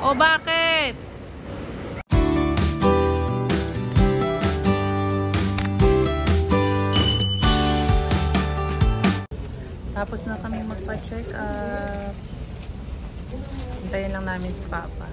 O bakit? Tapos na kami magpa-check up. Hintayin lang namin si Papa.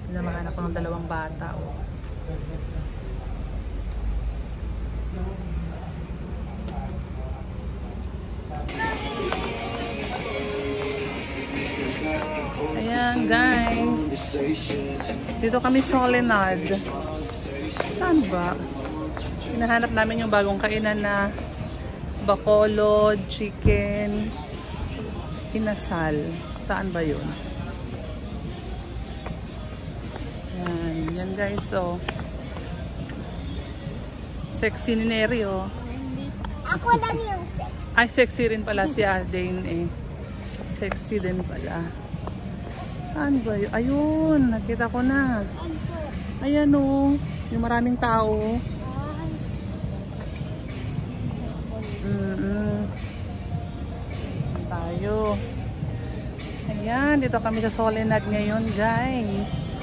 Sinamahan ako ng dalawang bata. Oh. Ayan guys, dito kami sa Soledad. Saan ba? Hinahanap namin yung bagong kainan na bacolod, chicken, inasal. Saan ba yun? Ayan, yan guys. So, sexy ni Neri oh. Ako lang yung sexy. Ay, sexy rin pala si Adane eh. Sexy din pala. Saan ba yun? Ayun, nakita ko na. Ayan o, yung maraming tao. Tayo. Ayan, dito kami sa Soledad ngayon guys.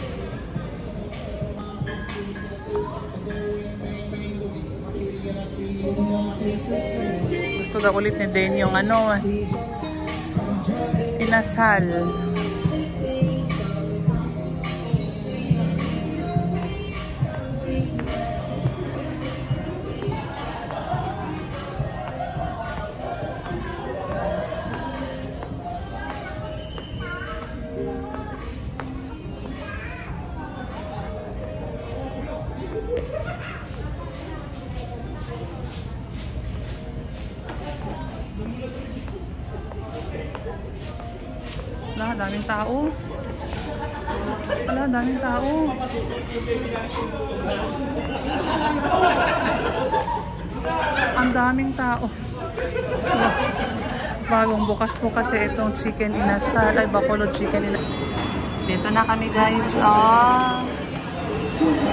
Gusto daw ulit ni Den yung ano, inasal. Wala, daming tao. Wala, daming tao. Ang daming tao. Bagong bukas po kasi itong chicken inasal. Ay, bacolod chicken inasal. Dito na kami guys. Oh.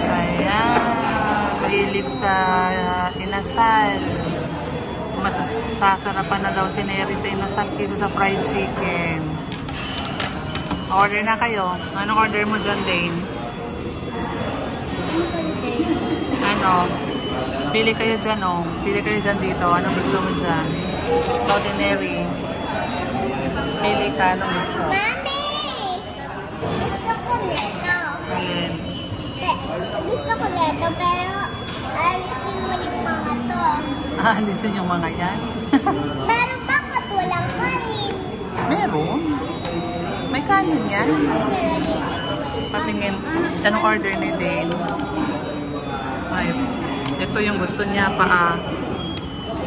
Ayan. Mahilig sa inasal. Masasarapan na daw si Neri sa inasal kaysa sa fried chicken. Order na kayo. Anong order mo dyan, Dane? Ano? Pili kayo dyan, oh. Pili kayo dyan dito. Anong gusto mo dyan? Ordinary. Pili ka. Anong gusto? Mami! Gusto ko neto. Alin? Gusto ko neto, pero alisin mo yung mga to. Alisin yung mga yan? Pero bakit walang kanin? Meron. May kanin yan. Patingin. Anong order ni Dane? Ay, ito yung gusto niya pa.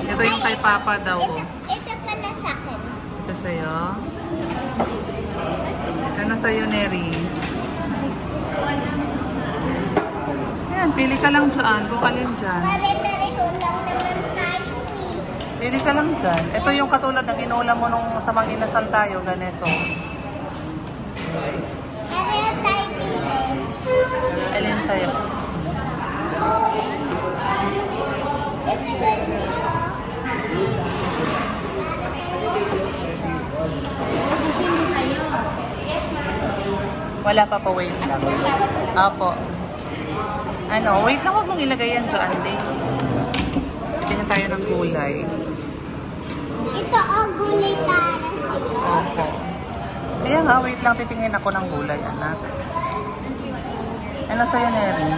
Ito yung kay Papa daw. Ito pala sa akin. Ito sa'yo. Ano sa'yo, Neri? Ayan, pili ka lang dyan. Bukalin dyan. Pare-pareho lang naman tayo eh. Pili ka lang dyan. Ito yung katulad ng inulam mo nung sa mga inasal tayo. Ganito. Pareho tayo eh. Alin sa'yo? Ito guys ko. Gusto mo sa'yo. Wala pa po, wait lang. Opo. Ano, wait lang, huwag mong ilagay yan dyan, Dane. Tingnan tayo ng gulay. Ito ang gulay para sa'yo. Opo. Kaya nga, wait lang, titingin ako ng gulay, anak. Ano sa'yo, Neri?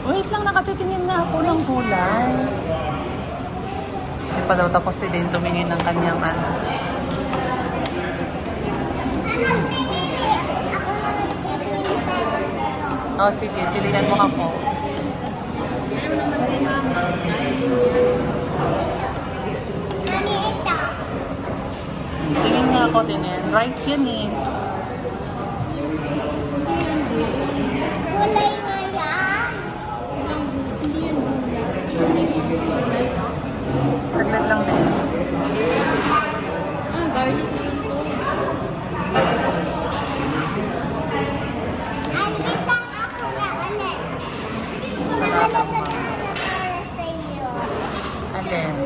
Wait lang, nakatitingin na ako ng gulay. Hindi pa daw tapos si Dane tumingin ng kanyang ano. Oh, sige, pilihan mo ako. Mami, ito. Tingin nga ako din yan. Rice yan eh. Gulay nga yan. Saglit lang din. Garlic naman po. Alvin lang ako na ulit. Nahanap na para sa'yo. Alin?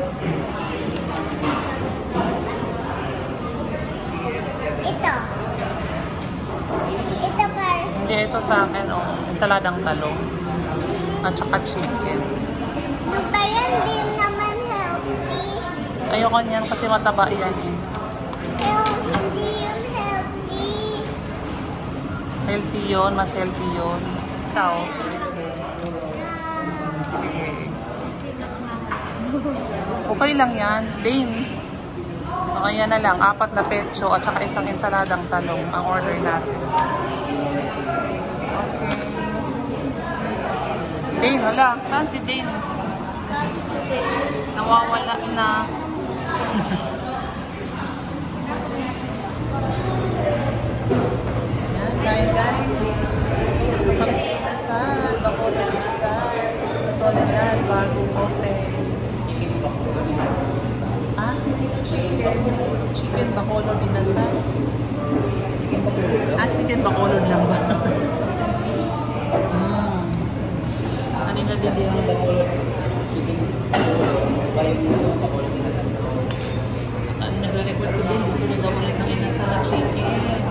Hindi, ito sa akin, oh. Ensaladang talong. At saka chicken. Ano ba yan? Di naman healthy. Ayoko niyan kasi mataba yan eh. Hindi yun healthy. Healthy yun, mas healthy yun. Ikaw? Sige. Okay lang yan. Dane. Okay, yan na lang. 4 na pecho at saka isang ensaladang talong ang order natin. Okay. Dane, wala. Saan si Dane? Nawawala na. Yan, guys. Pag-sita sa Bacolod Inasal. Sa Soledad, bago open. Ah, chicken Bacolod Inasal. Ah, chicken Bacolod lang ba? Ano nga din yung Bacolod? Chicken Bacolod Inasal. Ano nagre-request din? Gusto na daw ulit ng inasal na chicken.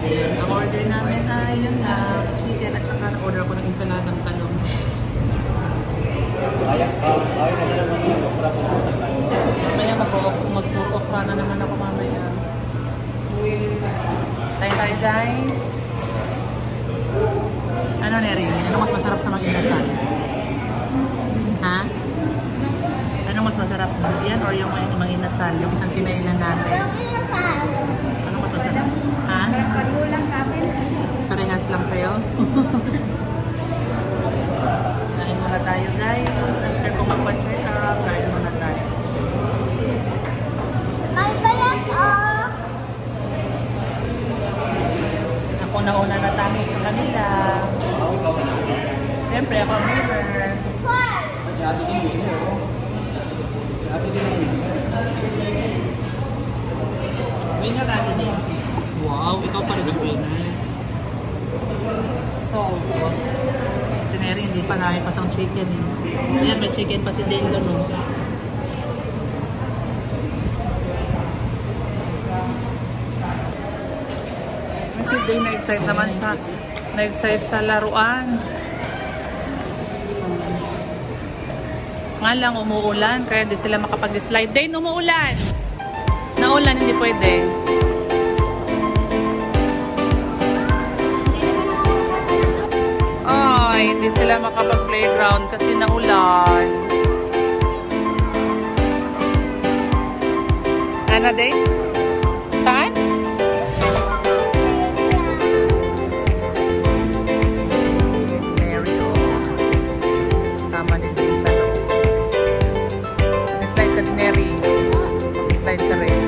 Ayan, ang order namin ay yun na chicken at saka na-order ko ng ensaladang talong. Mamaya mag-okra na naman ako mamaya. Tayo guys. Ano Neri? Ano mas masarap sa mga inasal? Ha? Ano mas masarap? Yan or yung mga inasal? Yung isang kinainan natin? Yung inasal. Ano mas masarap? Ha? Pagulang natin. Parehas lang sa'yo? Kain muna tayo guys. After ko mag-check up, kain muna tayo. May balat oh. Ako nauna na tayo sa kanila. Siyempre ako ang winner. Winner natin din. Wow, ikaw pa rin ang winner. Solve. Tineri, hindi pa nakipas ang chicken eh. Ayan, may chicken pa si Dane doon. No? Si Dane na-excite naman sa laruan. Nga lang umuulan, kaya di sila makapag-slide. Dane, umuulan! Naulan, hindi pwede. Ay, hindi sila makapag-playground kasi naulan. Ano, Dane? Saan? Mary, oh. Sama din din sa loob. Slide ka din, Mary. Slide ka rin.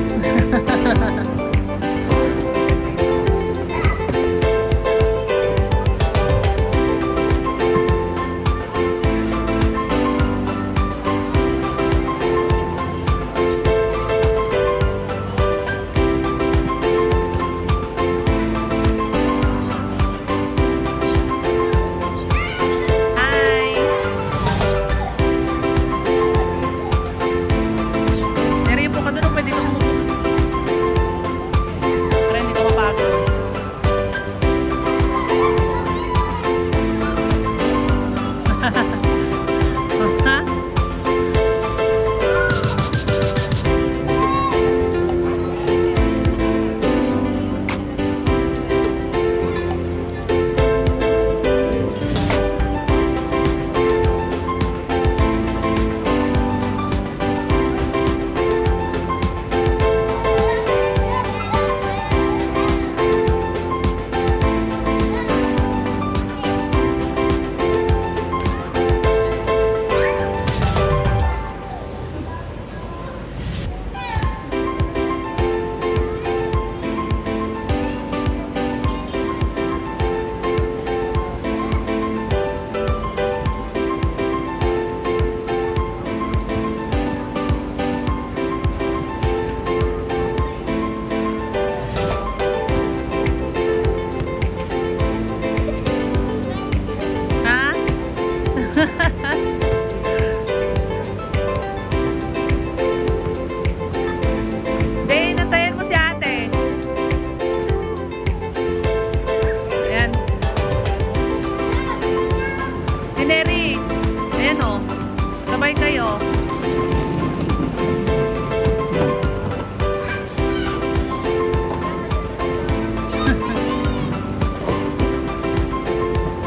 Sabay kayo.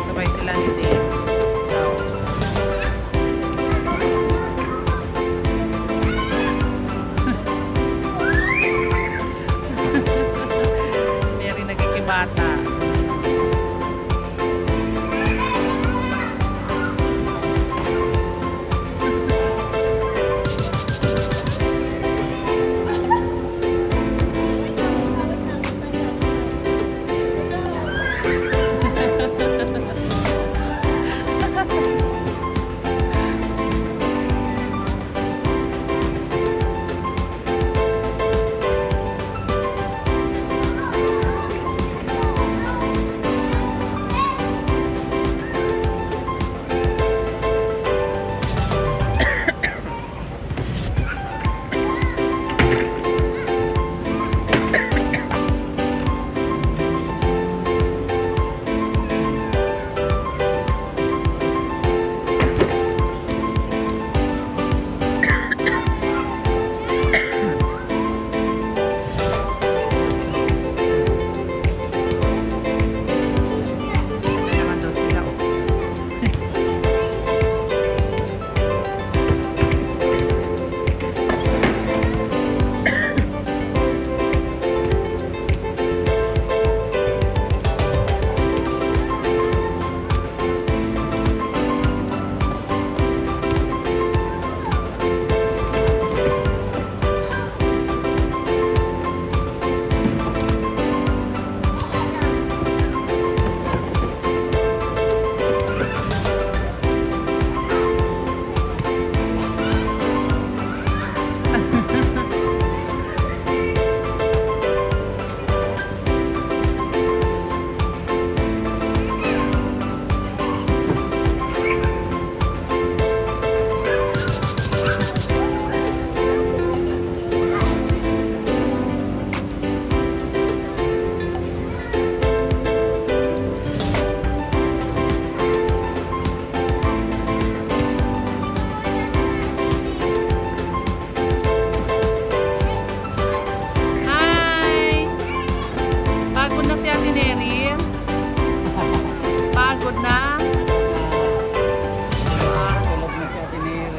Sabay sila ni Dave. Mary nagkikibata.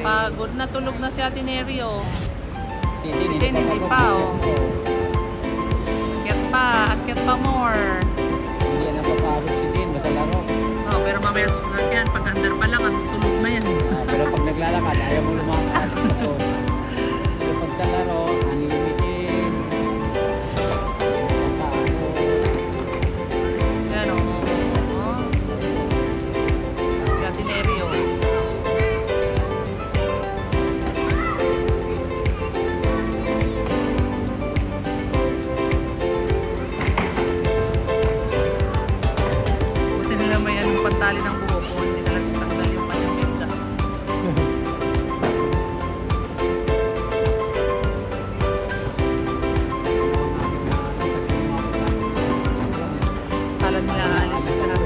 Pagod na, tulog na si Ate Neri, oh. Hindi pa, oh. Akyat pa more. Hindi yan napapagod si Din, basta laro. No, pero mamaya sunod yan, pag under pa lang at tulog na yan. Pero pag naglalakad, ayaw mo lumakad. Pero pag sa laro, unlimited. Yan, oh. Si Ate Neri, oh. Tali ng buhok ko, hindi na lang tanggal yung kanyang medya. Kala nila alis ka na.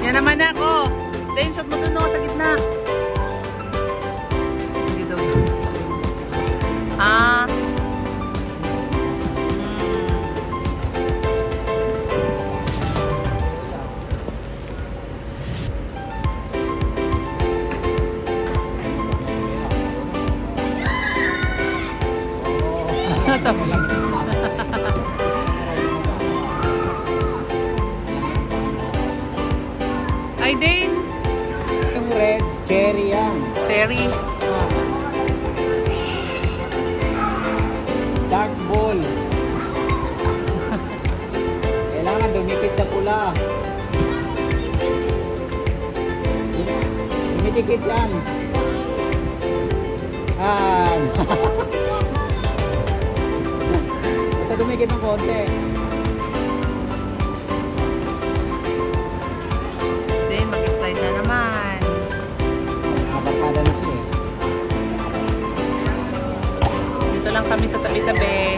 Yan naman ako. Then, shot mo dun, no, sa gitna. Hindi daw. Ah. Ay, Dane. Yung red, cherry yan. Cherry. Dark ball. Kailangan dumikit sa pula. dumikit yan. Yan. Basta dumikit ng konti. Then, mag-slide na naman. Nakabarkada na siya eh. Dito lang kami sa tabi-tabi.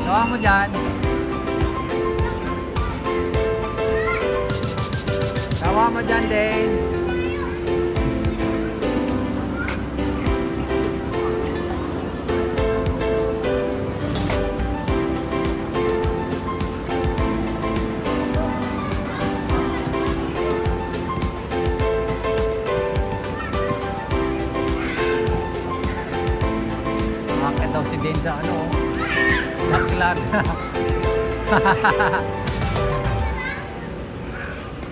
Gawa mo dyan. Gawa mo dyan din. Bakit daw si Din sa ano? Laglag.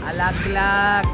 Alaglag.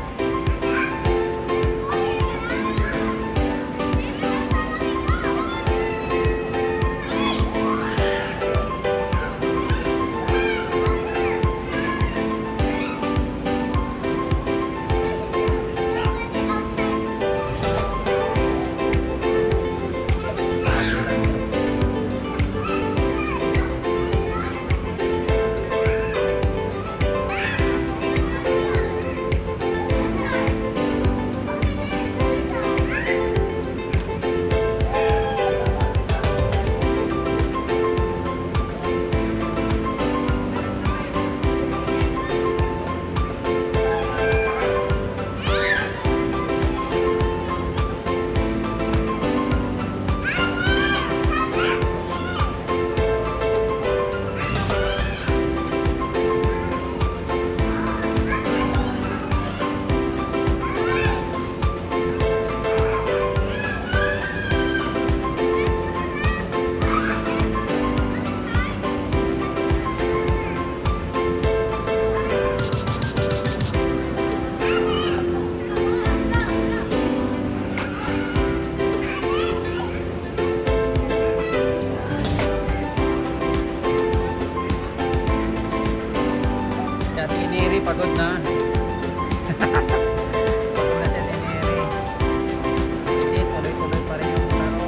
Pagod na. Pagod na siya din, Eri. Hindi, tuloy-tuloy pa rin yung laro.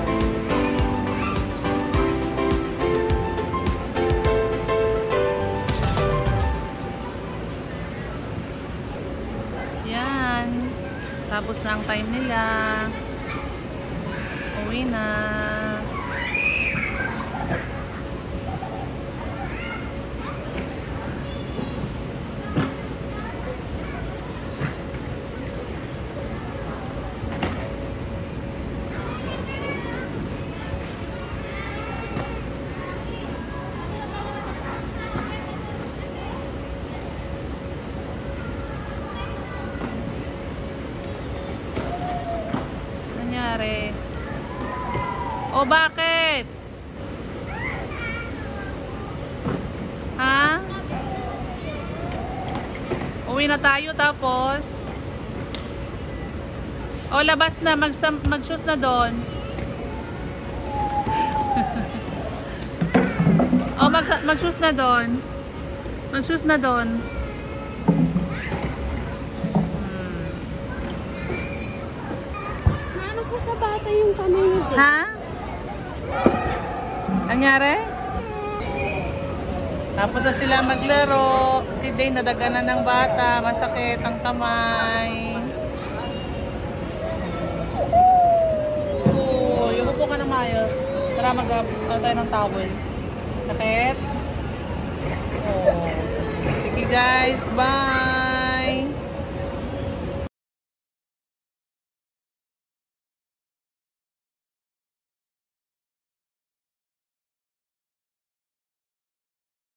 Yan. Tapos na ang time nila. Uwi na. Nangyari? O bakit? Ha? Uwi na tayo tapos? O labas na, mag-shoes na doon. O mag-shoes na doon. Mag-shoes na doon. Naano po sa bata yung kamay niyo? Ha? Nangyari? Tapos na sila maglaro. Si Dane nadaganan ng bata. Masakit ang kamay. Oo, yung upo ka na maayos. Tara tayo ng towel. Sakit? Oh. Sige guys, bye!